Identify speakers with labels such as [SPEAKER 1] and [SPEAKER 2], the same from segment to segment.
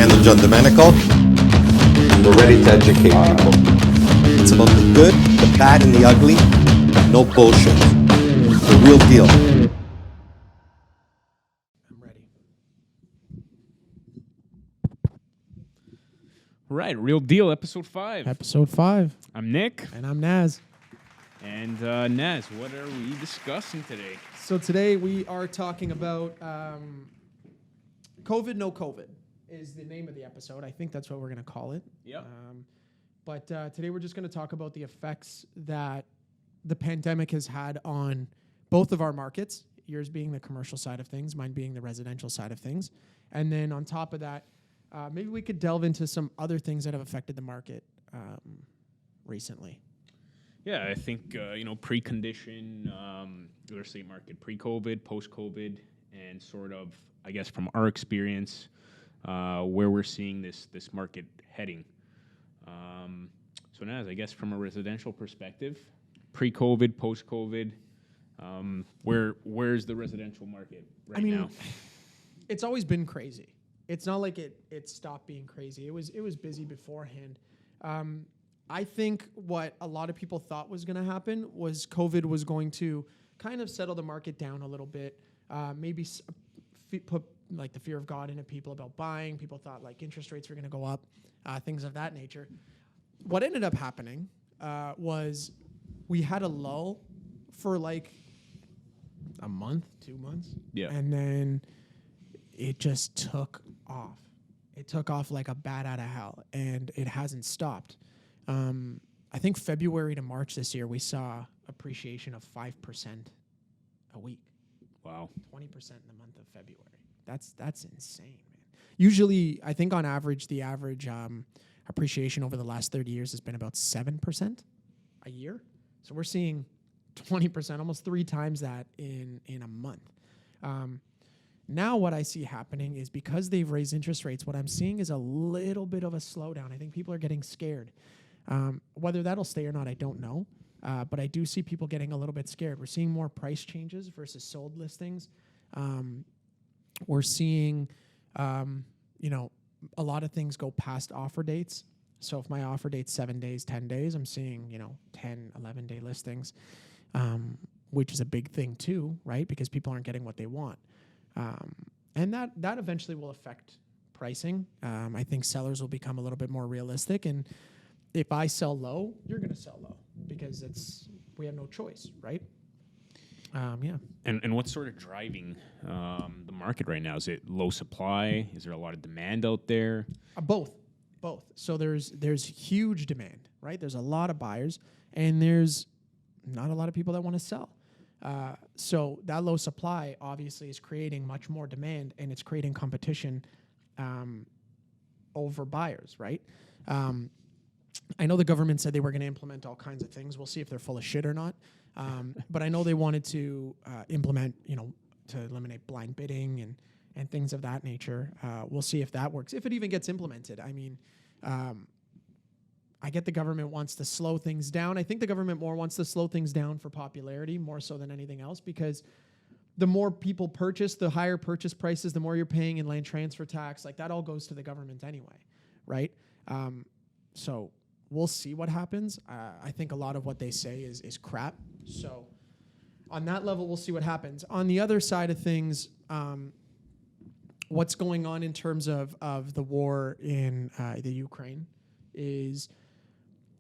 [SPEAKER 1] channel John Domenico.
[SPEAKER 2] We're ready to educate people.
[SPEAKER 1] It's about the good, the bad, and the ugly. No bullshit. The real deal.
[SPEAKER 3] I'm ready.
[SPEAKER 4] Right, Real Deal, episode 5.
[SPEAKER 3] Episode 5.
[SPEAKER 4] I'm Nick.
[SPEAKER 3] And I'm Naz.
[SPEAKER 4] And Naz, what are we discussing today?
[SPEAKER 3] So today we are talking about COVID, no COVID is the name of the episode. I think that's what we're going to call it.
[SPEAKER 4] Yep.
[SPEAKER 3] But today we're just going to talk about the effects that the pandemic has had on both of our markets, yours being the commercial side of things, mine being the residential side of things. And then on top of that, maybe we could delve into some other things that have affected the market recently.
[SPEAKER 4] Yeah, I think, precondition, real estate market, pre-COVID, post-COVID, and sort of, I guess, from our experience, where we're seeing this market heading. So Naz, I guess from a residential perspective, pre-COVID, post-COVID, where's the residential market right now?
[SPEAKER 3] It's always been crazy. It's not like it stopped being crazy. It was busy beforehand. I think what a lot of people thought was going to happen was COVID was going to kind of settle the market down a little bit, maybe put like the fear of God into people about buying. People thought like interest rates were going to go up, things of that nature. What ended up happening was we had a lull for like a month, 2 months.
[SPEAKER 4] Yeah.
[SPEAKER 3] And then it just took off. It took off like a bat out of hell, and it hasn't stopped. I think February to March this year, we saw appreciation of 5% a week.
[SPEAKER 4] Wow.
[SPEAKER 3] 20% in the month of February. That's insane, man. Usually, I think on average, the average appreciation over the last 30 years has been about 7% a year. So we're seeing 20%, almost 3 times that in a month. Now what I see happening is because they've raised interest rates, what I'm seeing is a little bit of a slowdown. I think people are getting scared. Whether that'll stay or not, I don't know. But I do see people getting a little bit scared. We're seeing more price changes versus sold listings. We're seeing, a lot of things go past offer dates. So if my offer date's 7 days, 10 days, I'm seeing, 10, 11-day listings, which is a big thing too, right? Because people aren't getting what they want. And that eventually will affect pricing. I think sellers will become a little bit more realistic. And if I sell low, you're going to sell low because we have no choice, right? Yeah.
[SPEAKER 4] And what's sort of driving the market right now? Is it low supply? Is there a lot of demand out there?
[SPEAKER 3] Both. So there's huge demand, right? There's a lot of buyers, and there's not a lot of people that want to sell. So that low supply obviously is creating much more demand, and it's creating competition over buyers, right? I know the government said they were going to implement all kinds of things. We'll see if they're full of shit or not. But I know they wanted to implement, to eliminate blind bidding and things of that nature. We'll see if that works, if it even gets implemented. I mean, I get the government wants to slow things down. I think the government more wants to slow things down for popularity more so than anything else, because the more people purchase, the higher purchase prices, the more you're paying in land transfer tax. Like that all goes to the government anyway, right? So we'll see what happens. I think a lot of what they say is crap. So on that level, we'll see what happens. On the other side of things, what's going on in terms of the war in the Ukraine is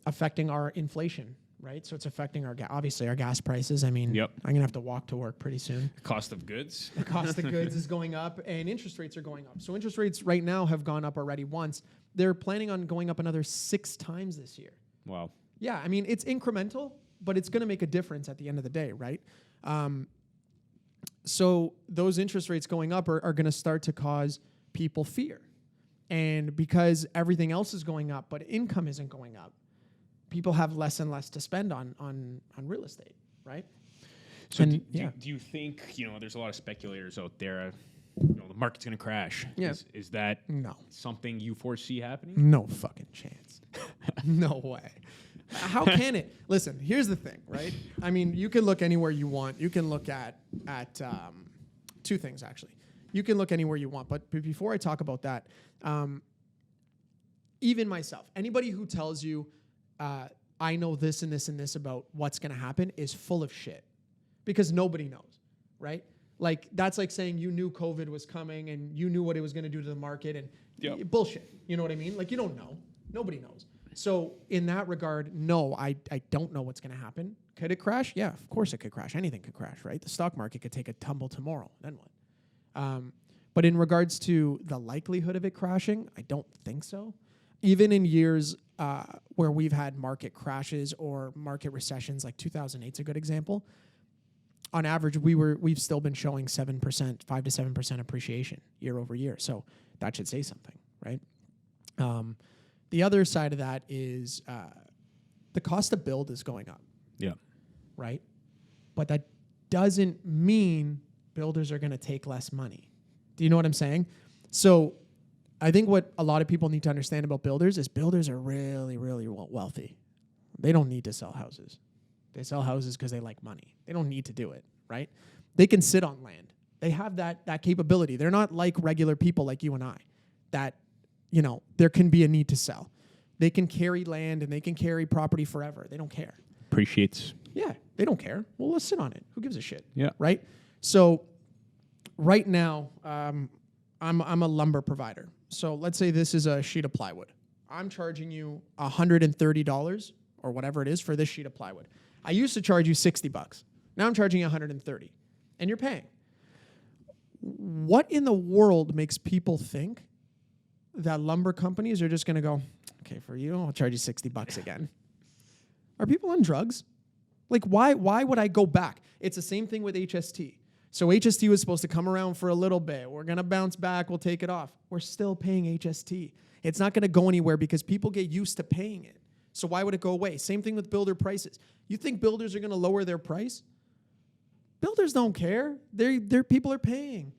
[SPEAKER 3] affecting our inflation, right? So it's affecting obviously our gas prices. I mean,
[SPEAKER 4] Yep.
[SPEAKER 3] I'm going to have to walk to work pretty soon.
[SPEAKER 4] Cost of goods?
[SPEAKER 3] The cost of goods is going up, and interest rates are going up. So interest rates right now have gone up already once. They're planning on going up another 6 times this year.
[SPEAKER 4] Wow.
[SPEAKER 3] Yeah, I mean, it's incremental, but it's going to make a difference at the end of the day, right? So those interest rates going up are going to start to cause people fear. And because everything else is going up, but income isn't going up, people have less and less to spend on real estate, right?
[SPEAKER 4] So
[SPEAKER 3] And,
[SPEAKER 4] do you think, there's a lot of speculators out there, the market's going to crash.
[SPEAKER 3] Yeah.
[SPEAKER 4] Is that
[SPEAKER 3] No.
[SPEAKER 4] something you foresee happening?
[SPEAKER 3] No fucking chance. No way. How can it? Listen, here's the thing, right? I mean, you can look anywhere you want. You can look at 2 things, actually. You can look anywhere you want. But before I talk about that, even myself, anybody who tells you, I know this and this and this about what's going to happen is full of shit, because nobody knows, right? Like, that's like saying you knew COVID was coming and you knew what it was going to do to the market, and bullshit. You know what I mean? Like, you don't know. Nobody knows. So in that regard, no, I don't know what's going to happen. Could it crash? Yeah, of course it could crash. Anything could crash, right? The stock market could take a tumble tomorrow. Then what? But in regards to the likelihood of it crashing, I don't think so. Even in years where we've had market crashes or market recessions, like 2008 is a good example. On average, we've still been showing 7%, 5 to 7% appreciation year over year. So that should say something, right? The other side of that is the cost to build is going up.
[SPEAKER 4] Yeah.
[SPEAKER 3] Right? But that doesn't mean builders are going to take less money. Do you know what I'm saying? So I think what a lot of people need to understand about builders is builders are really, really wealthy. They don't need to sell houses. They sell houses because they like money. They don't need to do it, right? They can sit on land. They have that capability. They're not like regular people like you and I, that, you know, there can be a need to sell. They can carry land and they can carry property forever. They don't care.
[SPEAKER 4] Appreciates.
[SPEAKER 3] Yeah, they don't care. Well, let's sit on it. Who gives a shit?
[SPEAKER 4] Yeah.
[SPEAKER 3] Right? So right now, I'm a lumber provider. So let's say this is a sheet of plywood. I'm charging you $130 or whatever it is for this sheet of plywood. I used to charge you $60. Now I'm charging you $130, and you're paying. What in the world makes people think that lumber companies are just going to go, okay, for you, I'll charge you $60 again? Are people on drugs? Like, why would I go back? It's the same thing with HST. So HST was supposed to come around for a little bit. We're going to bounce back. We'll take it off. We're still paying HST. It's not going to go anywhere because people get used to paying it. So why would it go away? Same thing with builder prices. You think builders are going to lower their price? Builders don't care. Their people are paying.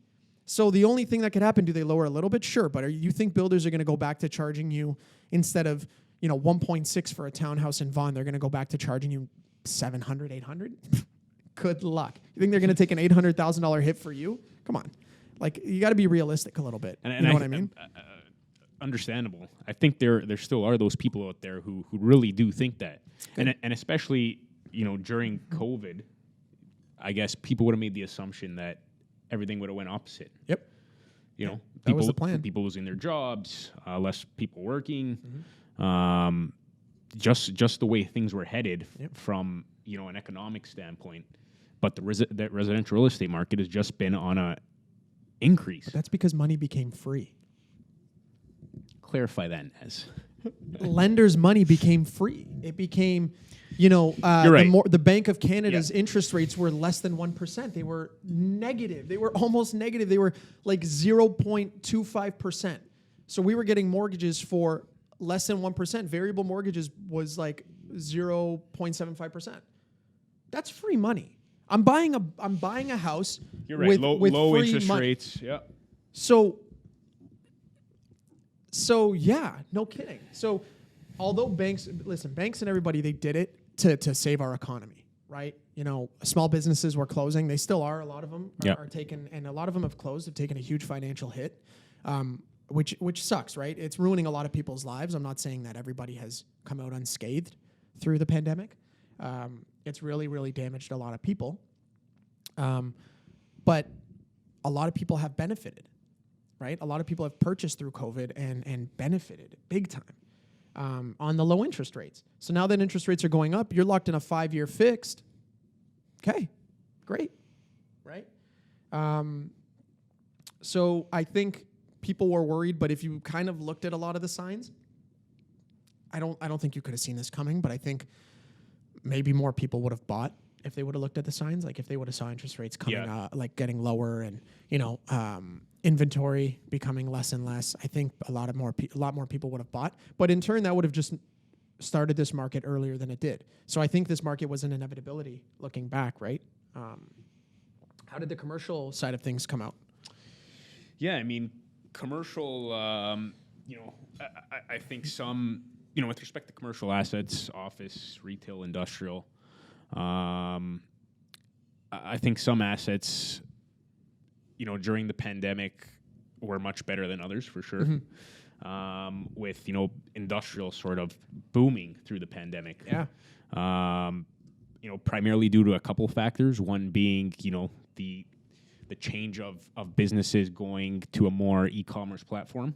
[SPEAKER 3] So the only thing that could happen, do they lower a little bit? Sure. But you think builders are going to go back to charging you, instead of 1.6 for a townhouse in Vaughan, they're going to go back to charging you $700, $800? Good luck. You think they're going to take an $800,000 hit for you? Come on. Like, you got to be realistic a little bit.
[SPEAKER 4] And
[SPEAKER 3] you know what I mean?
[SPEAKER 4] Understandable. I think there still are those people out there who really do think that. And especially, during COVID, I guess people would have made the assumption that everything would have went opposite.
[SPEAKER 3] Yep.
[SPEAKER 4] People,
[SPEAKER 3] that was the plan.
[SPEAKER 4] People losing their jobs, less people working.
[SPEAKER 3] Mm-hmm.
[SPEAKER 4] Just the way things were headed from an economic standpoint. But the residential real estate market has just been on a increase. But
[SPEAKER 3] that's because money became free.
[SPEAKER 4] Clarify that, Naz.
[SPEAKER 3] Lenders' money became free. It became,
[SPEAKER 4] You're right.
[SPEAKER 3] the Bank of Canada's interest rates were less than 1%. They were negative. They were almost negative. They were like 0.25%. So we were getting mortgages for less than 1%. Variable mortgages was like 0.75%. That's free money. I'm buying a house.
[SPEAKER 4] You're right.
[SPEAKER 3] With
[SPEAKER 4] low
[SPEAKER 3] free
[SPEAKER 4] interest
[SPEAKER 3] money.
[SPEAKER 4] rates. Yeah.
[SPEAKER 3] So yeah, no kidding. So although banks and everybody, they did it to save our economy, right? Small businesses were closing. They still are. A lot of them are taking, and a lot of them have closed, have taken a huge financial hit, which sucks, right? It's ruining a lot of people's lives. I'm not saying that everybody has come out unscathed through the pandemic. It's really, really damaged a lot of people. But a lot of people have benefited, right? A lot of people have purchased through COVID and benefited big time on the low interest rates. So now that interest rates are going up, you're locked in a 5-year fixed. Okay, great, right? So I think people were worried, but if you kind of looked at a lot of the signs, I don't think you could have seen this coming, but I think maybe more people would have bought if they would have looked at the signs, like if they would have saw interest rates coming like getting lower and inventory becoming less and less. I think a lot more people would have bought, but in turn that would have just started this market earlier than it did. So I think this market was an inevitability looking back, right? How did the commercial side of things come out?
[SPEAKER 4] Yeah, I mean, commercial. I think some. With respect to commercial assets, office, retail, industrial, I think some assets, during the pandemic were much better than others for sure. with industrial sort of booming through the pandemic.
[SPEAKER 3] Yeah.
[SPEAKER 4] Primarily due to a couple factors. One being the change of businesses going to a more e-commerce platform.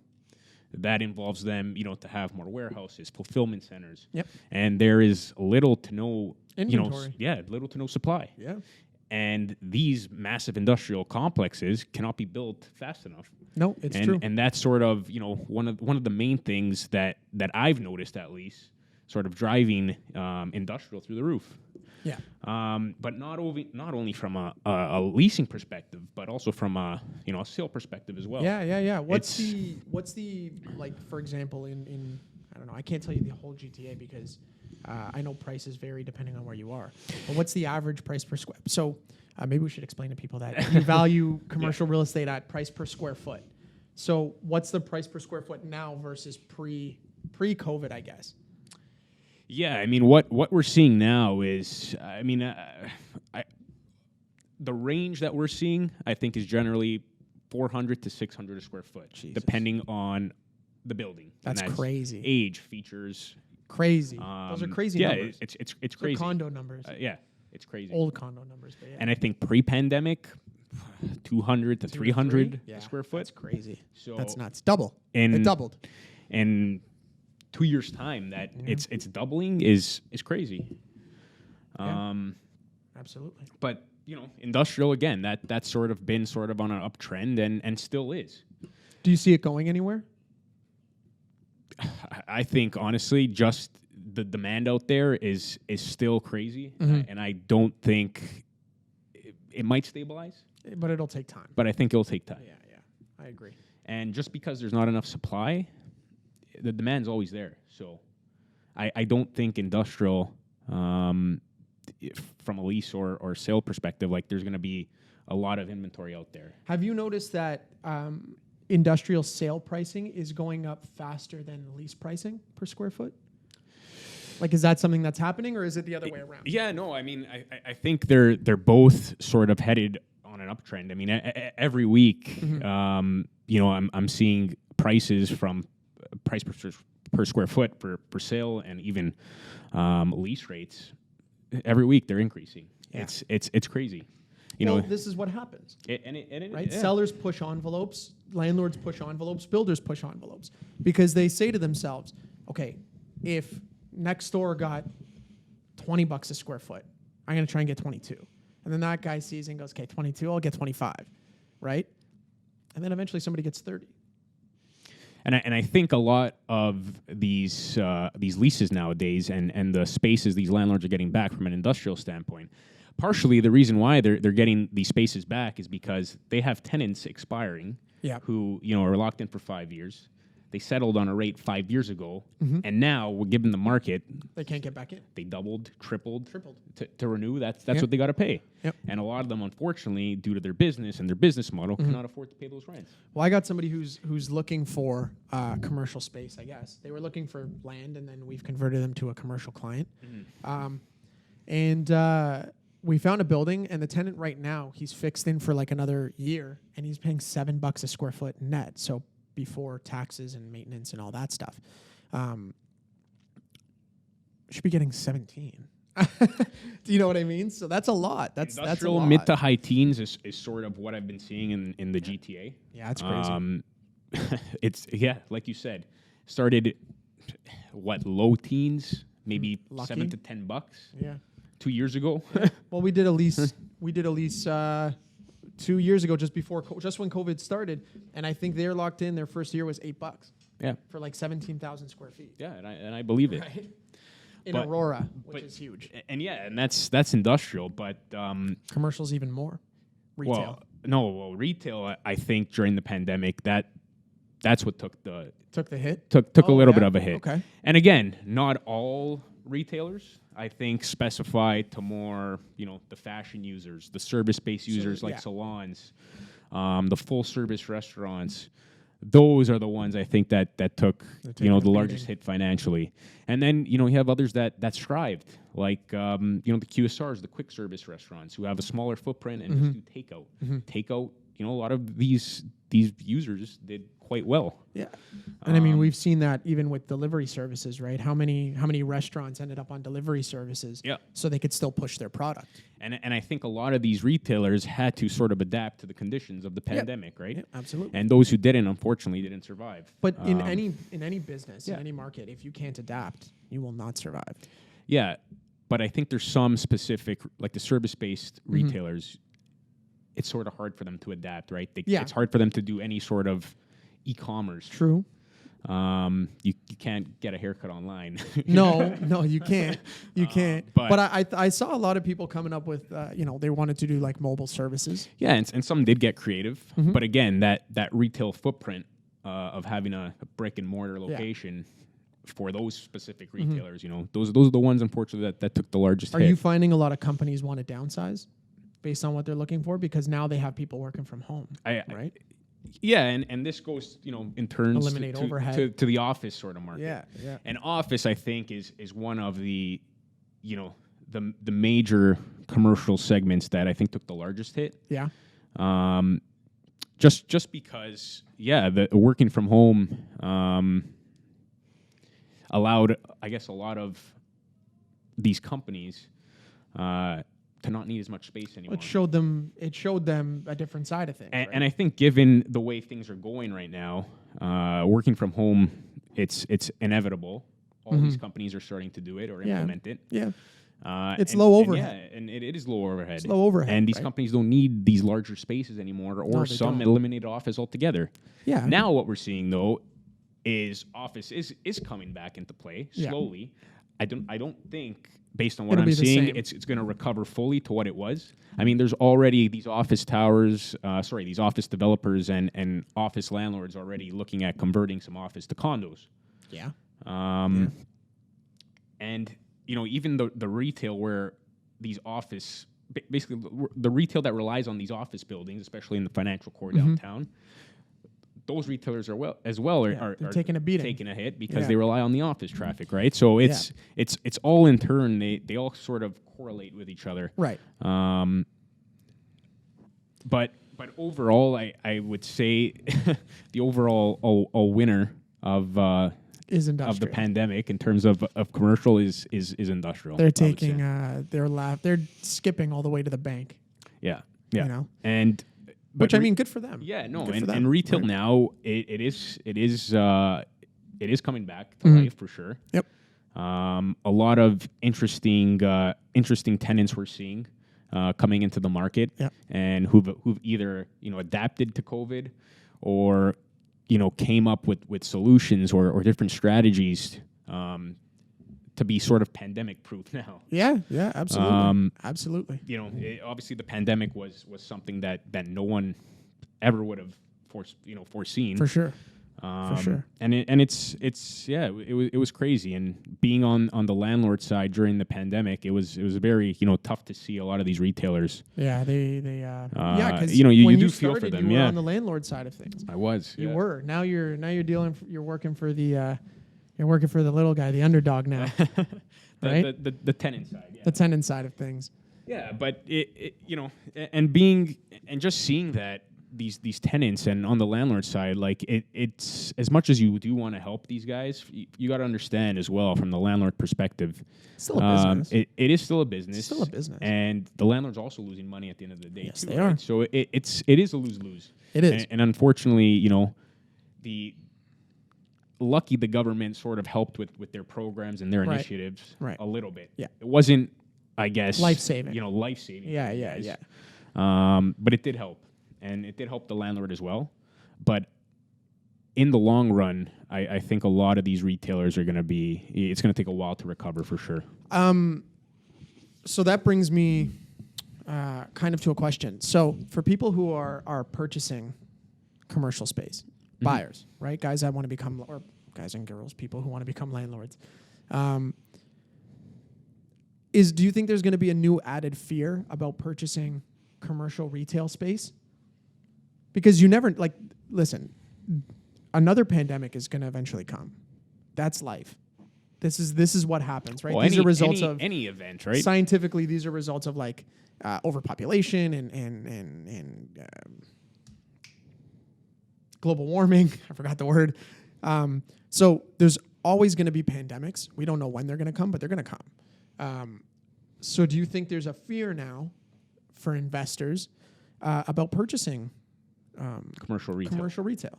[SPEAKER 4] That involves them, to have more warehouses, fulfillment centers.
[SPEAKER 3] Yep.
[SPEAKER 4] And there is little to no
[SPEAKER 3] Inventory.
[SPEAKER 4] little to no supply.
[SPEAKER 3] Yeah.
[SPEAKER 4] And these massive industrial complexes cannot be built fast enough.
[SPEAKER 3] No, it's
[SPEAKER 4] and,
[SPEAKER 3] true.
[SPEAKER 4] And that's sort of, one of the main things that I've noticed, at least, sort of driving industrial through the roof.
[SPEAKER 3] Yeah.
[SPEAKER 4] But not only from a leasing perspective, but also from a sale perspective as well.
[SPEAKER 3] Yeah. What's the like, for example, in I don't know, I can't tell you the whole GTA because I know prices vary depending on where you are. But what's the average price per square? So maybe we should explain to people that you value commercial real estate at price per square foot. So what's the price per square foot now versus pre-COVID, I guess?
[SPEAKER 4] Yeah, I mean, what we're seeing now is, the range that we're seeing, I think, is generally 400 to 600 a square foot, depending on the building.
[SPEAKER 3] That's crazy.
[SPEAKER 4] Age, features.
[SPEAKER 3] Crazy. Those are crazy numbers.
[SPEAKER 4] Yeah, it's
[SPEAKER 3] Those
[SPEAKER 4] crazy.
[SPEAKER 3] are condo numbers.
[SPEAKER 4] Yeah, it's crazy.
[SPEAKER 3] Old condo numbers, but yeah.
[SPEAKER 4] And I think pre-pandemic, 200 to 300 a square foot.
[SPEAKER 3] That's crazy.
[SPEAKER 4] So
[SPEAKER 3] that's nuts. Double.
[SPEAKER 4] And
[SPEAKER 3] it doubled.
[SPEAKER 4] And 2 years' time, that it's doubling is crazy.
[SPEAKER 3] Absolutely.
[SPEAKER 4] But industrial again, that's sort of been sort of on an uptrend and still is.
[SPEAKER 3] Do you see it going anywhere?
[SPEAKER 4] I think honestly, just the demand out there is still crazy, and I don't think it might stabilize.
[SPEAKER 3] But it'll take time.
[SPEAKER 4] But I think it'll take time.
[SPEAKER 3] Yeah, I agree.
[SPEAKER 4] And just because there's not enough supply, the demand's always there. So I don't think industrial, from a lease or sale perspective, like there's going to be a lot of inventory out there.
[SPEAKER 3] Have you noticed that industrial sale pricing is going up faster than lease pricing per square foot? Like, is that something that's happening, or is it the other way around?
[SPEAKER 4] Yeah, no, I mean, I think they're both sort of headed on an uptrend. I mean, every week, I'm seeing prices from price per square foot for sale and even lease rates. Every week they're increasing.
[SPEAKER 3] Yeah.
[SPEAKER 4] It's crazy.
[SPEAKER 3] This is what happens.
[SPEAKER 4] Right? Yeah.
[SPEAKER 3] Sellers push envelopes, landlords push envelopes, builders push envelopes, because they say to themselves, okay, if next door got $20 a square foot, I'm going to try and get 22. And then that guy sees and goes, okay, 22, I'll get 25, right? And then eventually somebody gets 30.
[SPEAKER 4] And I think a lot of these leases nowadays and the spaces these landlords are getting back from an industrial standpoint, partially the reason why they're getting these spaces back is because they have tenants expiring who are locked in for 5 years. They settled on a rate 5 years ago, and now we're given the market.
[SPEAKER 3] They can't get back in.
[SPEAKER 4] They doubled, tripled. To renew. That's what they got to pay.
[SPEAKER 3] Yep.
[SPEAKER 4] And a lot of them, unfortunately, due to their business and their business model, cannot afford to pay those rents.
[SPEAKER 3] Well, I got somebody who's looking for commercial space, I guess. They were looking for land, and then we've converted them to a commercial client. We found a building, and the tenant right now, he's fixed in for like another year, and he's paying $7 a square foot net. So before taxes and maintenance and all that stuff. Should be getting 17. Do you know what I mean? So that's a lot. That's a lot.
[SPEAKER 4] Mid to high teens is sort of what I've been seeing in the GTA.
[SPEAKER 3] Yeah, that's crazy.
[SPEAKER 4] It's like you said, started low teens, maybe
[SPEAKER 3] Lucky.
[SPEAKER 4] $7 to $10.
[SPEAKER 3] Yeah.
[SPEAKER 4] 2 years ago.
[SPEAKER 3] Well, we did a lease. 2 years ago, just when COVID started, and I think they're locked in. Their first year was $8.
[SPEAKER 4] Yeah.
[SPEAKER 3] For like 17,000 square feet.
[SPEAKER 4] Yeah, and I believe it.
[SPEAKER 3] Right. In Aurora, which is huge.
[SPEAKER 4] And that's industrial, but
[SPEAKER 3] commercial's even more. Retail.
[SPEAKER 4] Retail. I think during the pandemic, that's what took the
[SPEAKER 3] hit.
[SPEAKER 4] Took a little bit of a hit.
[SPEAKER 3] Okay.
[SPEAKER 4] And again, not all retailers, I think, specify to more, the fashion users, the service-based users like salons, the full-service restaurants. Those are the ones I think that took the largest hit financially. And then you have others that thrived, like the QSRs, the quick service restaurants, who have a smaller footprint and just do takeout. Takeout a lot of these users did quite well.
[SPEAKER 3] Yeah. And I mean, we've seen that even with delivery services, right? How many restaurants ended up on delivery services so they could still push their product.
[SPEAKER 4] And I think a lot of these retailers had to sort of adapt to the conditions of the pandemic, right?
[SPEAKER 3] Yeah, absolutely.
[SPEAKER 4] And those who didn't, unfortunately, didn't survive.
[SPEAKER 3] But in any business, in any market, if you can't adapt, you will not survive.
[SPEAKER 4] Yeah. But I think there's some specific, like the service-based retailers, it's sort of hard for them to adapt, right? It's hard for them to do any sort of e-commerce.
[SPEAKER 3] True.
[SPEAKER 4] You can't get a haircut online.
[SPEAKER 3] No, you can't. You can't.
[SPEAKER 4] But
[SPEAKER 3] I saw a lot of people coming up with, they wanted to do like mobile services.
[SPEAKER 4] Yeah, and some did get creative. But again, that retail footprint of having a brick and mortar location for those specific retailers, those are the ones, unfortunately, that took the largest hit.
[SPEAKER 3] Are you finding a lot of companies want to downsize based on what they're looking for? Because now they have people working from home, right?
[SPEAKER 4] Yeah, and this goes, in turns
[SPEAKER 3] Eliminate overhead.
[SPEAKER 4] to the office sort of market.
[SPEAKER 3] Yeah.
[SPEAKER 4] And office, I think, is one of the, the major commercial segments that I think took the largest hit.
[SPEAKER 3] Yeah.
[SPEAKER 4] Just because, the working from home allowed, I guess, a lot of these companies to not need as much space anymore.
[SPEAKER 3] It showed them a different side of things.
[SPEAKER 4] And I think given the way things are going right now, working from home, it's inevitable. All these companies are starting to do it or implement it.
[SPEAKER 3] Yeah. It's low overhead.
[SPEAKER 4] And it is low overhead.
[SPEAKER 3] It's low overhead.
[SPEAKER 4] And these companies don't need these larger spaces anymore, or some eliminate office altogether.
[SPEAKER 3] Yeah.
[SPEAKER 4] Now what we're seeing though is office is coming back into play slowly. I don't think, based on what I'm seeing, it's going to recover fully to what it was. I mean, there's already these office towers, these office developers and office landlords already looking at converting some office to condos.
[SPEAKER 3] Yeah.
[SPEAKER 4] And, even the retail where these office, basically the retail that relies on these office buildings, especially in the financial core downtown, those retailers are
[SPEAKER 3] taking a beating,
[SPEAKER 4] taking a hit because they rely on the office traffic, right? So it's all in turn. They all sort of correlate with each other,
[SPEAKER 3] right?
[SPEAKER 4] But overall, I would say the overall winner of the pandemic in terms of commercial is industrial.
[SPEAKER 3] They're taking they're skipping all the way to the bank.
[SPEAKER 4] Yeah.
[SPEAKER 3] And. Which I mean, good for them.
[SPEAKER 4] Yeah, no, and retail now it is coming back to life for sure.
[SPEAKER 3] Yep.
[SPEAKER 4] A lot of interesting tenants we're seeing coming into the market, and who've either adapted to COVID or came up with solutions or different strategies to be sort of pandemic proof now.
[SPEAKER 3] Yeah, absolutely. Absolutely.
[SPEAKER 4] Obviously the pandemic was something that no one ever would have foreseen.
[SPEAKER 3] For sure.
[SPEAKER 4] And it was crazy. And being on the landlord side during the pandemic, it was very tough to see a lot of these retailers.
[SPEAKER 3] Yeah, because
[SPEAKER 4] you do feel for them.
[SPEAKER 3] You were on the landlord side of things.
[SPEAKER 4] I was.
[SPEAKER 3] You were. Now you're working for the. You're working for the little guy, the underdog now, right?
[SPEAKER 4] The tenant side,
[SPEAKER 3] the tenant side of things.
[SPEAKER 4] Yeah, but and just seeing that these tenants and on the landlord side, like it's as much as you do want to help these guys, you got to understand as well from the landlord perspective.
[SPEAKER 3] It's still a business.
[SPEAKER 4] It is still a business.
[SPEAKER 3] It's still a business,
[SPEAKER 4] and the landlord's also losing money at the end of the day.
[SPEAKER 3] Yes,
[SPEAKER 4] too,
[SPEAKER 3] they are.
[SPEAKER 4] So it is a lose-lose.
[SPEAKER 3] It is,
[SPEAKER 4] and unfortunately, lucky the government sort of helped with their programs and their initiatives a little bit.
[SPEAKER 3] Yeah.
[SPEAKER 4] It wasn't, I guess,
[SPEAKER 3] life-saving.
[SPEAKER 4] Life-saving.
[SPEAKER 3] Yeah.
[SPEAKER 4] But it did help. And it did help the landlord as well. But in the long run, I think a lot of these retailers it's going to take a while to recover for sure.
[SPEAKER 3] So that brings me kind of to a question. So for people who are purchasing commercial space, buyers, right? Guys that want to become, or guys and girls, people who want to become landlords. Do you think there's going to be a new added fear about purchasing commercial retail space? Because you never, listen, another pandemic is going to eventually come. That's life. This is what happens, right?
[SPEAKER 4] Well,
[SPEAKER 3] these are results of
[SPEAKER 4] any event, right?
[SPEAKER 3] Scientifically, these are results of overpopulation and global warming. I forgot the word. So there's always going to be pandemics. We don't know when they're going to come, but they're going to come. So do you think there's a fear now for investors about purchasing
[SPEAKER 4] Commercial retail.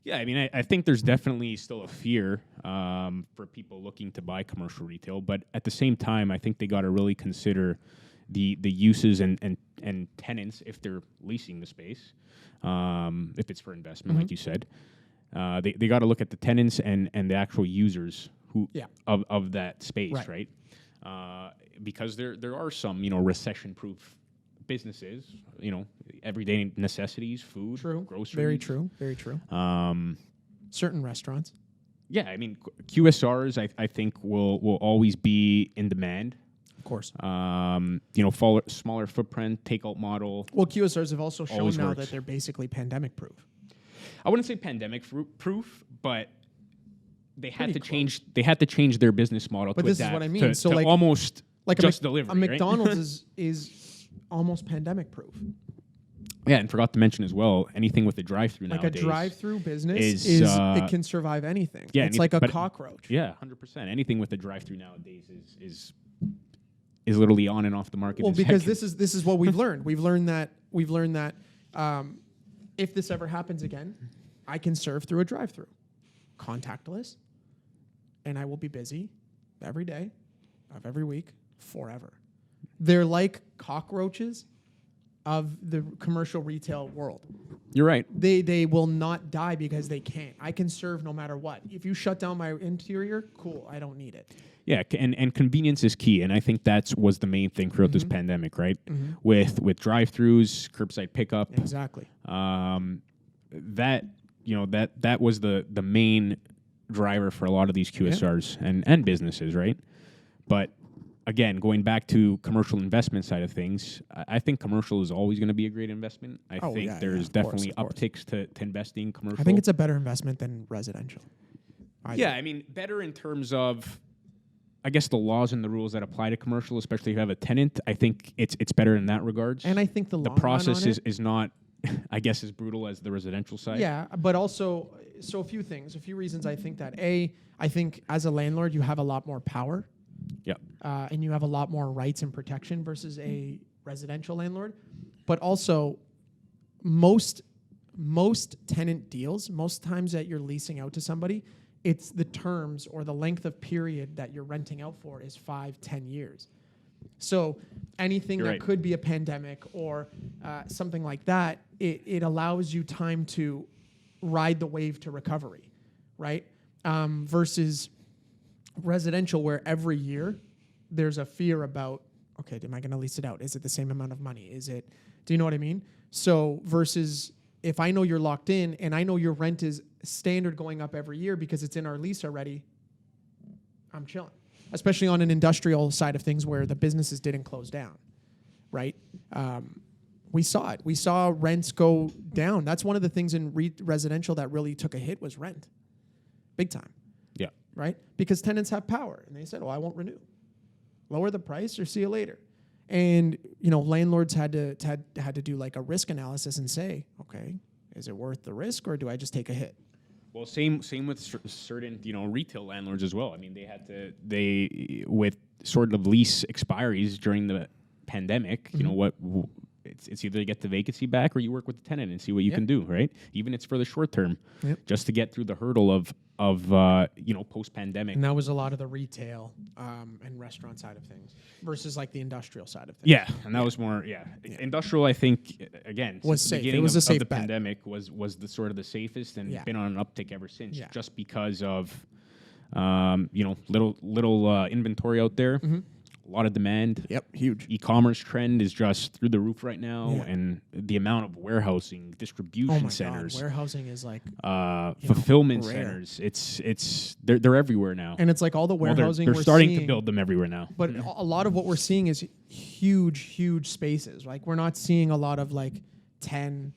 [SPEAKER 4] Yeah, I mean, I think there's definitely still a fear for people looking to buy commercial retail, but at the same time, I think they got to really consider the uses and tenants if they're leasing the space, if it's for investment, like you said. They got to look at the tenants and the actual users of that space, right? Because there are some recession-proof businesses, everyday necessities, food, groceries.
[SPEAKER 3] Very true. Certain restaurants.
[SPEAKER 4] Yeah, I mean, QSRs, I think will always be in demand.
[SPEAKER 3] Of course.
[SPEAKER 4] Smaller footprint, takeout model.
[SPEAKER 3] Well, QSRs have also shown now
[SPEAKER 4] works.
[SPEAKER 3] that they're basically pandemic proof.
[SPEAKER 4] I wouldn't say pandemic proof, but they had to change. They had to change their business model.
[SPEAKER 3] But
[SPEAKER 4] to
[SPEAKER 3] this
[SPEAKER 4] adapt
[SPEAKER 3] is what I mean.
[SPEAKER 4] To almost
[SPEAKER 3] like
[SPEAKER 4] just delivery.
[SPEAKER 3] A McDonald's is almost pandemic proof.
[SPEAKER 4] Yeah, and forgot to mention as well, anything with a drive-through
[SPEAKER 3] like
[SPEAKER 4] nowadays.
[SPEAKER 3] A drive-through business is it can survive anything.
[SPEAKER 4] Yeah,
[SPEAKER 3] it's like a cockroach.
[SPEAKER 4] Yeah, 100%. Anything with a drive-through nowadays is literally on and off the market.
[SPEAKER 3] Well, because this is what we've learned. We've learned that if this ever happens again, I can serve through a drive-through, contactless, and I will be busy every day of every week forever. They're like cockroaches of the commercial retail world.
[SPEAKER 4] You're right.
[SPEAKER 3] They will not die because they can't. I can serve no matter what. If you shut down my interior, cool, I don't need it.
[SPEAKER 4] Yeah, and convenience is key, and I think was the main thing throughout this pandemic, right? With drive-throughs, curbside pickup.
[SPEAKER 3] Exactly.
[SPEAKER 4] That was the main driver for a lot of these QSRs and businesses, right? But again, going back to commercial investment side of things, I think commercial is always going to be a great investment. I think there's definitely upticks to investing commercial.
[SPEAKER 3] I think it's a better investment than residential.
[SPEAKER 4] I mean, better in terms of, I guess, the laws and the rules that apply to commercial, especially if you have a tenant. I think it's better in that regards.
[SPEAKER 3] And I think the
[SPEAKER 4] process is not, I guess, as brutal as the residential side.
[SPEAKER 3] Yeah, but also, so a few reasons I think that. I think as a landlord, you have a lot more power.
[SPEAKER 4] Yeah.
[SPEAKER 3] And you have a lot more rights and protection versus a residential landlord. But also, most tenant deals, most times that you're leasing out to somebody, it's the terms or the length of period that you're renting out for is 5-10 years. So anything that could be a pandemic or something like that, it allows you time to ride the wave to recovery, right? Versus residential, where every year there's a fear about, okay, am I going to lease it out? Is it the same amount of money? Do you know what I mean? So versus if I know you're locked in and I know your rent is standard going up every year because it's in our lease already, I'm chilling. Especially on an industrial side of things where the businesses didn't close down, right? We saw it. We saw rents go down. That's one of the things in residential that really took a hit was rent. Big time.
[SPEAKER 4] Yeah.
[SPEAKER 3] Right? Because tenants have power. And they said, I won't renew. Lower the price or see you later. And, landlords had to do like a risk analysis and say, okay, is it worth the risk or do I just take a hit?
[SPEAKER 4] Well, same with certain, retail landlords as well. I mean, with sort of lease expiries during the pandemic, it's either you get the vacancy back or you work with the tenant and see what you can do, right? Even it's for the short term, just to get through the hurdle of post-pandemic.
[SPEAKER 3] And that was a lot of the retail and restaurant side of things versus like the industrial side of things.
[SPEAKER 4] Yeah, and that was more, Industrial, I think, again,
[SPEAKER 3] was
[SPEAKER 4] since
[SPEAKER 3] safe.
[SPEAKER 4] the beginning
[SPEAKER 3] It was a
[SPEAKER 4] of
[SPEAKER 3] safe
[SPEAKER 4] the
[SPEAKER 3] bet.
[SPEAKER 4] pandemic was the sort of the safest and been on an uptick ever since, just because of, little inventory out there. A lot of demand.
[SPEAKER 3] Yep, huge.
[SPEAKER 4] E-commerce trend is just through the roof right now, and the amount of warehousing, distribution centers,
[SPEAKER 3] God, warehousing is like
[SPEAKER 4] fulfillment
[SPEAKER 3] rare.
[SPEAKER 4] centers. They're everywhere now,
[SPEAKER 3] and it's like all the warehousing
[SPEAKER 4] they're
[SPEAKER 3] we're
[SPEAKER 4] starting
[SPEAKER 3] seeing,
[SPEAKER 4] to build them everywhere now.
[SPEAKER 3] But a lot of what we're seeing is huge spaces. Like we're not seeing a lot of like 10,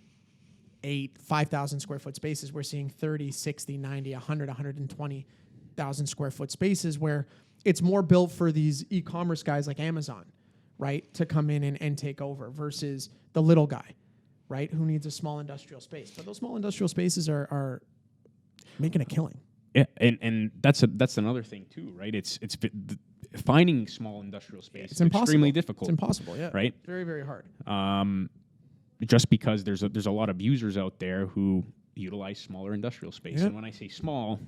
[SPEAKER 3] 8, 5,000 square foot spaces. We're seeing 30, 60, 90, 100, 120,000 square foot spaces where it's more built for these e-commerce guys like Amazon, right, to come in and take over versus the little guy, right? Who needs a small industrial space? But those small industrial spaces are making a killing.
[SPEAKER 4] Yeah, and that's another thing too, right? Finding small industrial space
[SPEAKER 3] It's
[SPEAKER 4] is
[SPEAKER 3] impossible.
[SPEAKER 4] extremely difficult.
[SPEAKER 3] It's impossible, yeah.
[SPEAKER 4] Right?
[SPEAKER 3] Very, very hard.
[SPEAKER 4] Just because there's a lot of users out there who utilize smaller industrial space.
[SPEAKER 3] Yeah.
[SPEAKER 4] And when I say small,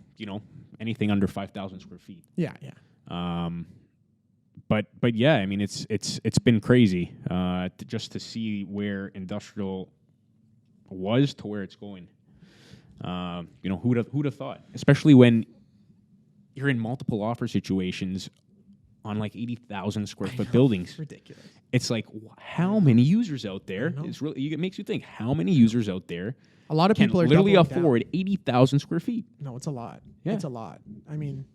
[SPEAKER 4] anything under 5,000 square feet.
[SPEAKER 3] Yeah, yeah.
[SPEAKER 4] But yeah, I mean it's been crazy just to see where industrial was to where it's going. Who'd have thought? Especially when you're in multiple offer situations on like 80,000 square foot buildings.
[SPEAKER 3] Ridiculous.
[SPEAKER 4] It's like how many users out there?
[SPEAKER 3] know.
[SPEAKER 4] It's really it makes you think how many users out there
[SPEAKER 3] A lot of
[SPEAKER 4] can
[SPEAKER 3] people are
[SPEAKER 4] literally
[SPEAKER 3] doubling down.
[SPEAKER 4] afford 80,000 square feet.
[SPEAKER 3] No, it's a lot.
[SPEAKER 4] Yeah.
[SPEAKER 3] It's a lot. I mean,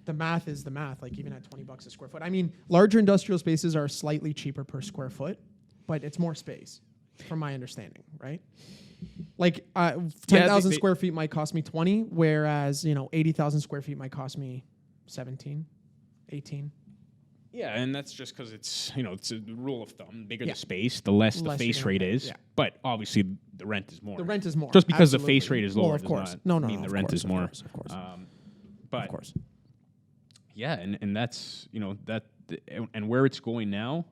[SPEAKER 3] the math is the math. Like even at $20 a square foot. I mean, larger industrial spaces are slightly cheaper per square foot, but it's more space, from my understanding, right? Like 10,000 square feet might cost me 20, whereas 80,000 square feet might cost me 17, 18.
[SPEAKER 4] Yeah, and that's just because it's it's a rule of thumb. The bigger
[SPEAKER 3] Yeah.
[SPEAKER 4] the space, the less the
[SPEAKER 3] Less
[SPEAKER 4] face
[SPEAKER 3] you're gonna
[SPEAKER 4] rate
[SPEAKER 3] pay,
[SPEAKER 4] is.
[SPEAKER 3] yeah.
[SPEAKER 4] But obviously, the rent is more.
[SPEAKER 3] The rent is more.
[SPEAKER 4] Just because the
[SPEAKER 3] Absolutely.
[SPEAKER 4] face rate is
[SPEAKER 3] Well,
[SPEAKER 4] lower
[SPEAKER 3] of
[SPEAKER 4] does
[SPEAKER 3] course.
[SPEAKER 4] not
[SPEAKER 3] No,
[SPEAKER 4] mean the
[SPEAKER 3] of
[SPEAKER 4] rent
[SPEAKER 3] course,
[SPEAKER 4] is
[SPEAKER 3] of
[SPEAKER 4] more.
[SPEAKER 3] course, of course.
[SPEAKER 4] But
[SPEAKER 3] Of course.
[SPEAKER 4] yeah, and that's and where it's going now.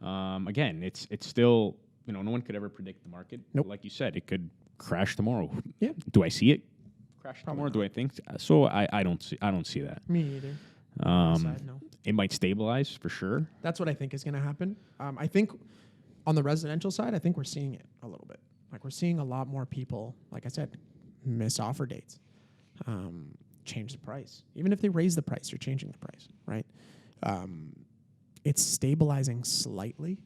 [SPEAKER 4] Again, it's still no one could ever predict the market.
[SPEAKER 3] Nope.
[SPEAKER 4] Like you said, it could crash tomorrow.
[SPEAKER 3] Yeah.
[SPEAKER 4] Do I see it crash
[SPEAKER 3] Probably
[SPEAKER 4] tomorrow?
[SPEAKER 3] not.
[SPEAKER 4] Do I think so? I don't see that.
[SPEAKER 3] Me either. On my side, no.
[SPEAKER 4] It might stabilize for sure.
[SPEAKER 3] That's what I think is going to happen. I think on the residential side, I think we're seeing it a little bit. Like we're seeing a lot more people, like I said, miss offer dates, change the price. Even if they raise the price, you're changing the price, right? It's stabilizing slightly.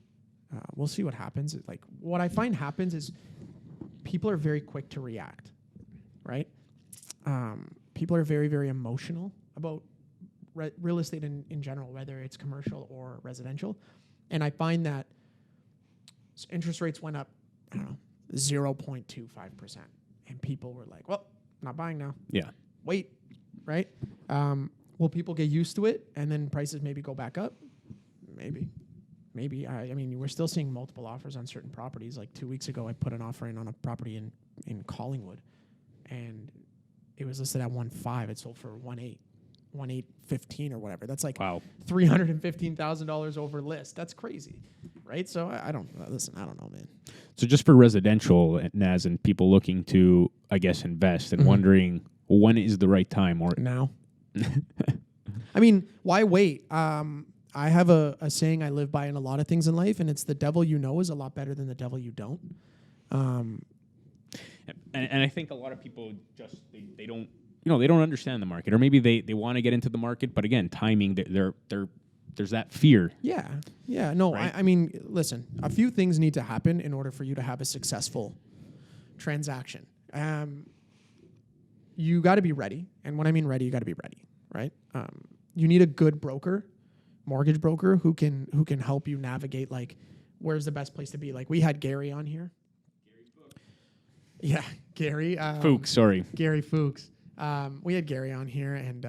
[SPEAKER 3] We'll see what happens. Like what I find happens is people are very quick to react, right? People are very, very emotional about real estate in general, whether it's commercial or residential. And I find that interest rates went up, 0.25%. And people were like, well, not buying now.
[SPEAKER 4] Yeah.
[SPEAKER 3] Wait, right? Will people get used to it and then prices maybe go back up? Maybe. I mean, we're still seeing multiple offers on certain properties. Like 2 weeks ago, I put an offer in on a property in Collingwood, and it was listed at 1.5. It sold for 1.8. 1.815 or whatever. That's like
[SPEAKER 4] Wow.
[SPEAKER 3] $315,000 over list. That's crazy, right? So I don't listen. I don't know, man.
[SPEAKER 4] So just for residential, Naz, and people looking to, I guess, invest and wondering when is the right time or
[SPEAKER 3] Now, I mean, why wait? I have a saying I live by in a lot of things in life, and it's the devil you know is a lot better than the devil you don't.
[SPEAKER 4] And I think a lot of people just they don't they don't understand the market, or maybe they want to get into the market, but again, timing there's that fear.
[SPEAKER 3] Yeah. No,
[SPEAKER 4] Right?
[SPEAKER 3] I mean, listen, a few things need to happen in order for you to have a successful transaction. You got to be ready, and when I mean ready, you got to be ready, right? You need a good broker, mortgage broker, who can help you navigate like where's the best place to be. Like we had Gary on here. Yeah, Gary.
[SPEAKER 4] Fuchs, sorry.
[SPEAKER 3] Gary Fuchs. We had Gary on here, and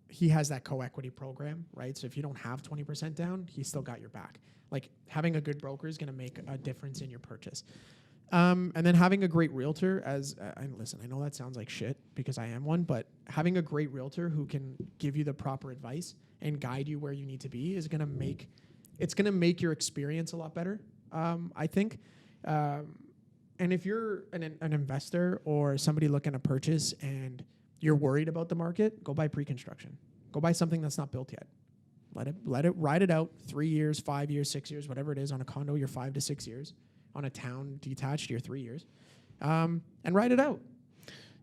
[SPEAKER 3] he has that co-equity program, right? So if you don't have 20% down, he's still got your back. Like having a good broker is going to make a difference in your purchase. And then having a great realtor listen, I know that sounds like shit because I am one, but having a great realtor who can give you the proper advice and guide you where you need to be is going to make your experience a lot better. I think. And if you're an investor or somebody looking to purchase and you're worried about the market, go buy pre-construction. Go buy something that's not built yet. Let it ride it out 3 years, 5 years, 6 years, whatever it is. On a condo, you're 5 to 6 years. On a town detached, you're 3 years. And ride it out.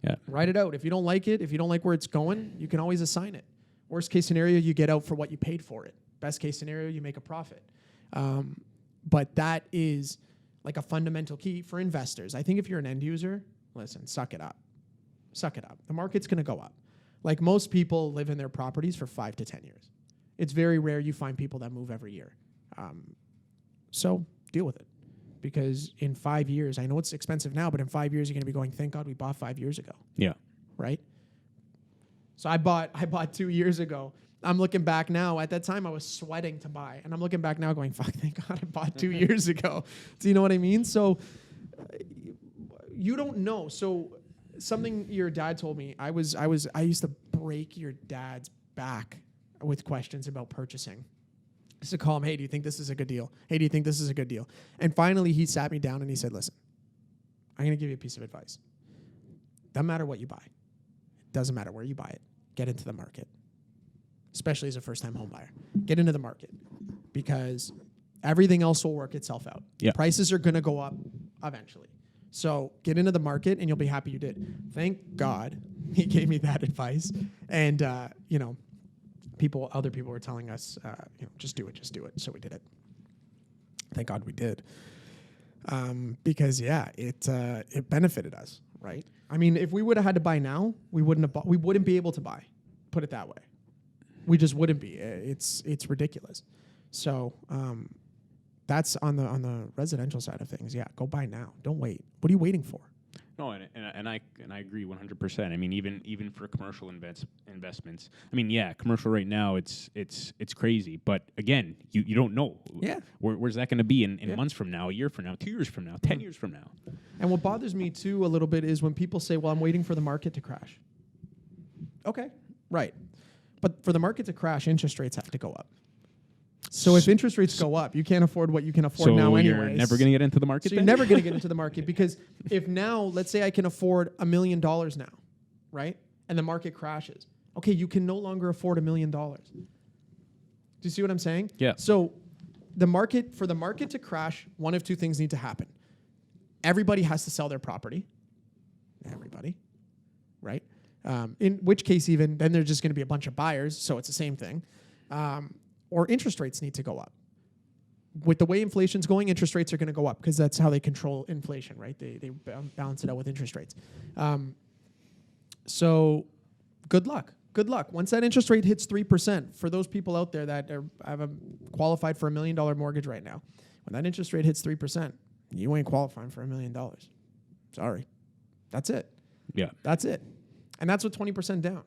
[SPEAKER 4] Yeah.
[SPEAKER 3] Ride it out. If you don't like it, if you don't like where it's going, you can always assign it. Worst case scenario, you get out for what you paid for it. Best case scenario, you make a profit. But that is like a fundamental key for investors. I think if you're an end user, listen, suck it up. Suck it up. The market's going to go up. Like most people live in their properties for 5 to 10 years. It's very rare you find people that move every year. So deal with it. Because in 5 years, I know it's expensive now, but in 5 years, you're going to be going, thank God we bought 5 years ago.
[SPEAKER 4] Yeah.
[SPEAKER 3] Right? So I bought 2 years ago. I'm looking back now. At that time, I was sweating to buy. And I'm looking back now going, fuck, thank God I bought 2 years ago. Do you know what I mean? So you don't know. So something your dad told me, I used to break your dad's back with questions about purchasing. I used to call him, hey, do you think this is a good deal? Hey, do you think this is a good deal? And finally he sat me down and he said, listen, I'm going to give you a piece of advice. Doesn't matter what you buy. Doesn't matter where you buy it. Get into the market, especially as a first-time home buyer. Get into the market because everything else will work itself out.
[SPEAKER 4] Yeah. Prices
[SPEAKER 3] are going to go up eventually. So get into the market and you'll be happy you did. Thank God he gave me that advice. And, other people were telling us, just do it. So we did it. Thank God we did. Because it benefited us, right? I mean, if we would have had to buy now, we wouldn't be able to buy. Put it that way. We just wouldn't be. It's ridiculous. So, that's on the residential side of things. Yeah, go buy now. Don't wait. What are you waiting for?
[SPEAKER 4] No, and I agree 100%. I mean, even for commercial investments. I mean, yeah, commercial right now it's crazy. But again, you don't know.
[SPEAKER 3] Yeah.
[SPEAKER 4] Where's that going to be in months from now, a year from now, 2 years from now, 10 years from now?
[SPEAKER 3] And what bothers me too a little bit is when people say, "Well, I'm waiting for the market to crash." Okay, right. But for the market to crash, interest rates have to go up. So if interest rates go up, you can't afford what you can afford now anyways.
[SPEAKER 4] So you're never going to get into the market
[SPEAKER 3] So you're never going to get into the market because if now, let's say I can afford $1 million now, right? And the market crashes. Okay, you can no longer afford $1 million. Do you see what I'm saying?
[SPEAKER 4] Yeah.
[SPEAKER 3] So for the market to crash, one of two things need to happen. Everybody has to sell their property. Everybody, right? In which case then there's just going to be a bunch of buyers, so it's the same thing. Or interest rates need to go up. With the way inflation's going, interest rates are going to go up because that's how they control inflation, right? They balance it out with interest rates. So good luck. Good luck. Once that interest rate hits 3%, for those people out there that have qualified for $1 million mortgage right now, when that interest rate hits 3%, you ain't qualifying for $1 million. Sorry. That's it.
[SPEAKER 4] Yeah.
[SPEAKER 3] That's it. And that's with 20% down,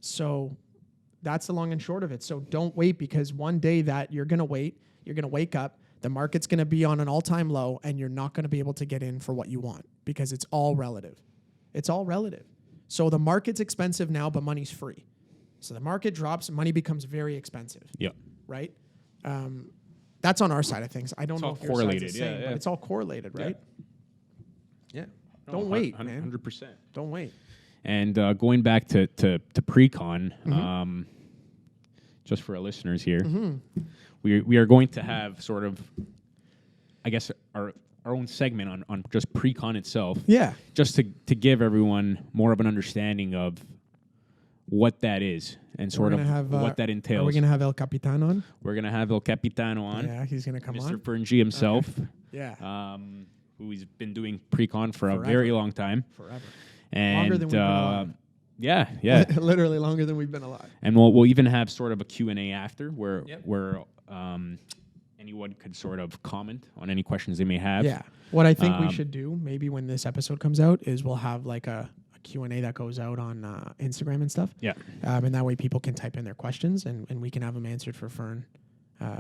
[SPEAKER 3] So that's the long and short of it. So don't wait because one day that you're going to wake up, the market's going to be on an all-time low and you're not going to be able to get in for what you want because it's all relative. It's all relative. So the market's expensive now, but money's free. So the market drops, money becomes very expensive.
[SPEAKER 4] Yeah.
[SPEAKER 3] Right? That's on our side of things. I don't know if your side's the same,
[SPEAKER 4] yeah.
[SPEAKER 3] but it's all correlated, right? Yeah.
[SPEAKER 4] No,
[SPEAKER 3] Don't wait, man.
[SPEAKER 4] 100%.
[SPEAKER 3] Don't wait.
[SPEAKER 4] And going back to pre-con, just for our listeners here, we are going to have sort of, I guess, our own segment on just pre-con itself.
[SPEAKER 3] Yeah.
[SPEAKER 4] Just to give everyone more of an understanding of what that is and sort of what that entails.
[SPEAKER 3] Are we going to have El Capitan on?
[SPEAKER 4] We're going to have El Capitano on.
[SPEAKER 3] Yeah, he's going to come on.
[SPEAKER 4] Mr. Ferngy himself.
[SPEAKER 3] Okay. Yeah.
[SPEAKER 4] Who's been doing pre-con for a very long time.
[SPEAKER 3] Forever.
[SPEAKER 4] And
[SPEAKER 3] longer than we've been alive.
[SPEAKER 4] Yeah.
[SPEAKER 3] Literally longer than we've been alive.
[SPEAKER 4] And we'll even have sort of a Q&A after where anyone could sort of comment on any questions they may have.
[SPEAKER 3] Yeah. What I think we should do, maybe when this episode comes out, is we'll have like a Q&A that goes out on Instagram and stuff.
[SPEAKER 4] Yeah.
[SPEAKER 3] And that way people can type in their questions and we can have them answered for Fern,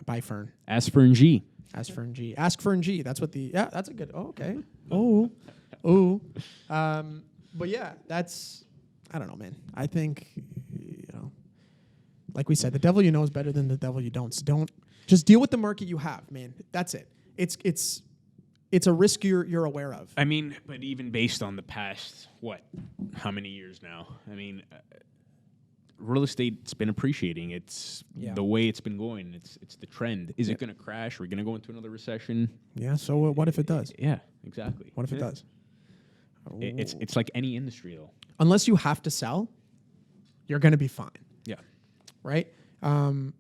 [SPEAKER 3] by Fern.
[SPEAKER 4] Ask Fern G.
[SPEAKER 3] Ask Fern G. Ask Fern G. That's what that's a good, okay. But yeah, I don't know, man. I think, like we said, the devil you know is better than the devil you don't. So don't just deal with the market you have, man. That's it. It's a risk you're aware of.
[SPEAKER 4] I mean, but even based on the past, how many years now? I mean, real estate's been appreciating. It's the way it's been going. It's the trend. Is it going to crash? Are we going to go into another recession?
[SPEAKER 3] Yeah. So what if it does?
[SPEAKER 4] Yeah, exactly.
[SPEAKER 3] What if it does?
[SPEAKER 4] It's like any industry, though.
[SPEAKER 3] Unless you have to sell, you're going to be fine.
[SPEAKER 4] Yeah.
[SPEAKER 3] Right? And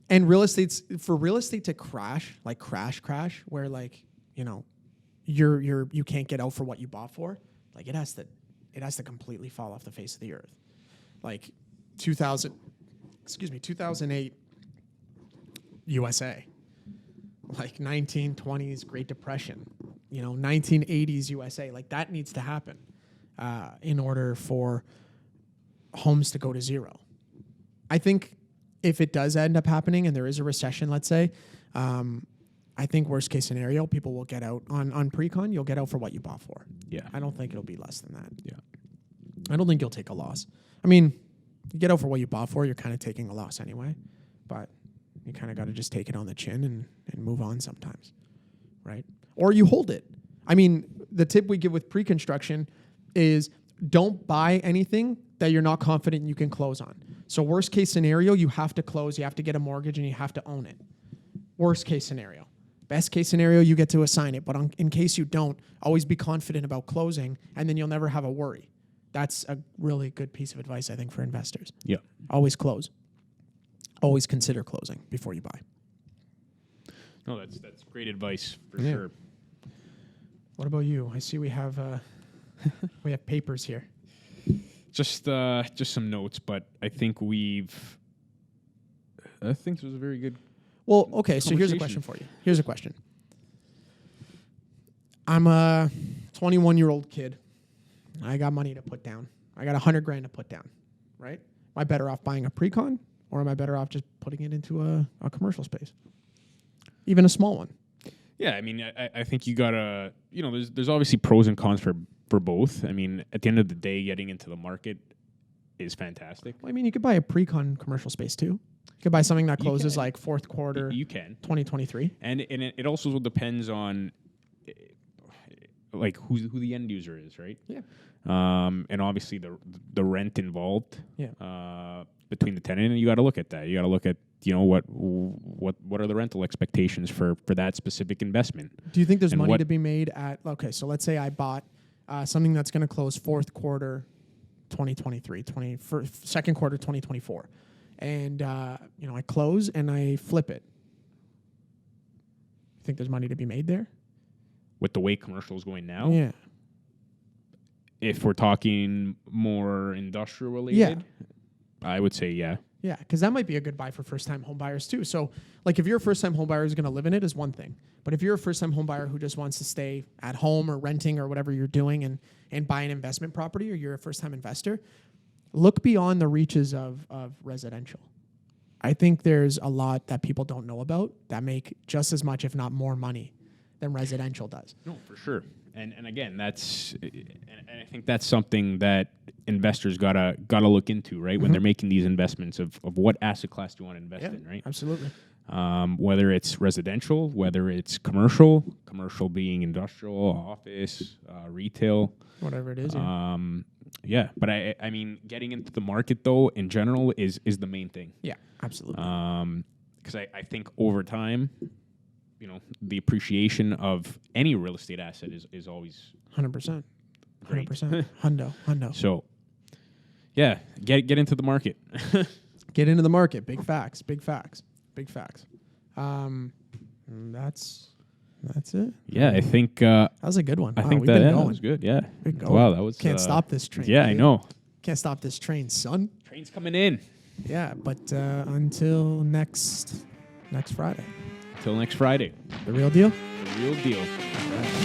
[SPEAKER 3] real estate to crash, like crash, where like, you can't get out for what you bought for, like it has to completely fall off the face of the earth. Like 2008 USA, like 1920s Great Depression, 1980s USA, like that needs to happen in order for homes to go to zero. I think if it does end up happening and there is a recession, let's say, I I think worst case scenario, people will get out on pre-con. You'll get out for what you bought for.
[SPEAKER 4] Yeah.
[SPEAKER 3] I don't think it'll be less than that.
[SPEAKER 4] Yeah.
[SPEAKER 3] I don't think you'll take a loss. I mean, you get out for what you bought for, you're kind of taking a loss anyway. But you kind of got to just take it on the chin and move on sometimes, right? Or you hold it. I mean, the tip we give with pre-construction is don't buy anything that you're not confident you can close on. So worst case scenario, you have to close, you have to get a mortgage, and you have to own it. Worst case scenario. Best case scenario, you get to assign it. But in case you don't, always be confident about closing, and then you'll never have a worry. That's a really good piece of advice, I think, for investors.
[SPEAKER 4] Yeah.
[SPEAKER 3] Always close. Always consider closing before you buy.
[SPEAKER 4] No, that's great advice for
[SPEAKER 3] Yeah.
[SPEAKER 4] sure.
[SPEAKER 3] What about you? I see we have we have papers here.
[SPEAKER 4] Just some notes, but I think this was a very good.
[SPEAKER 3] Well, okay, so here's a
[SPEAKER 4] Conversation.
[SPEAKER 3] question for you. Here's a question. I'm a 21-year-old kid. I got money to put down. I got $100,000 to put down, right? Am I better off buying a pre-con, or am I better off just putting it into a commercial space? Even a small one.
[SPEAKER 4] Yeah, I mean, I think you gotta, there's obviously pros and cons for both. I mean, at the end of the day, getting into the market is fantastic.
[SPEAKER 3] Well, I mean, you could buy a pre-con commercial space too. You could buy something that closes like fourth quarter
[SPEAKER 4] You can,
[SPEAKER 3] 2023.
[SPEAKER 4] and it also depends on like who the end user is, right?
[SPEAKER 3] Yeah.
[SPEAKER 4] And obviously the rent involved.
[SPEAKER 3] Yeah.
[SPEAKER 4] Between the tenant, and you got to look at that. You got to look at what are the rental expectations for that specific investment.
[SPEAKER 3] Do you think there's
[SPEAKER 4] And
[SPEAKER 3] money
[SPEAKER 4] what-
[SPEAKER 3] to be made at, okay, so let's say I bought something that's going to close fourth quarter 2023, second quarter 2024. And, I close and I flip it. You think there's money to be made there?
[SPEAKER 4] With the way commercial is going now,
[SPEAKER 3] Yeah.
[SPEAKER 4] if we're talking more industrial related, I would say yeah.
[SPEAKER 3] Yeah, because that might be a good buy for first-time home buyers too. So, like, if you're a first-time home buyer who's going to live in it, is one thing. But if you're a first-time home buyer who just wants to stay at home or renting or whatever you're doing and buy an investment property, or you're a first-time investor, look beyond the reaches of residential. I think there's a lot that people don't know about that make just as much, if not more, money than residential does.
[SPEAKER 4] No, for sure. And again, and I think that's something that investors gotta look into, right? When they're making these investments of what asset class do you want to invest in, right?
[SPEAKER 3] Absolutely.
[SPEAKER 4] Whether it's residential, whether it's commercial being industrial, office, retail,
[SPEAKER 3] Whatever it is.
[SPEAKER 4] yeah. But I mean, getting into the market though, in general, is the main thing.
[SPEAKER 3] Yeah, absolutely.
[SPEAKER 4] Because I think over time, the appreciation of any real estate asset is always
[SPEAKER 3] 100%.
[SPEAKER 4] great.
[SPEAKER 3] 100%. Hundo.
[SPEAKER 4] So, yeah, get into the market.
[SPEAKER 3] Get into the market. Big facts. That's it.
[SPEAKER 4] Yeah, I think
[SPEAKER 3] That was a good one.
[SPEAKER 4] I
[SPEAKER 3] Wow,
[SPEAKER 4] think
[SPEAKER 3] we've
[SPEAKER 4] that
[SPEAKER 3] been
[SPEAKER 4] yeah,
[SPEAKER 3] going.
[SPEAKER 4] that was good. Yeah.
[SPEAKER 3] Been going.
[SPEAKER 4] Wow, that was
[SPEAKER 3] Can't stop this train.
[SPEAKER 4] Yeah, I
[SPEAKER 3] kid.
[SPEAKER 4] know.
[SPEAKER 3] Can't stop this train, son.
[SPEAKER 4] Train's coming in.
[SPEAKER 3] Yeah, but until next Friday.
[SPEAKER 4] Till next Friday.
[SPEAKER 3] The real deal?
[SPEAKER 4] The real deal.
[SPEAKER 3] All right.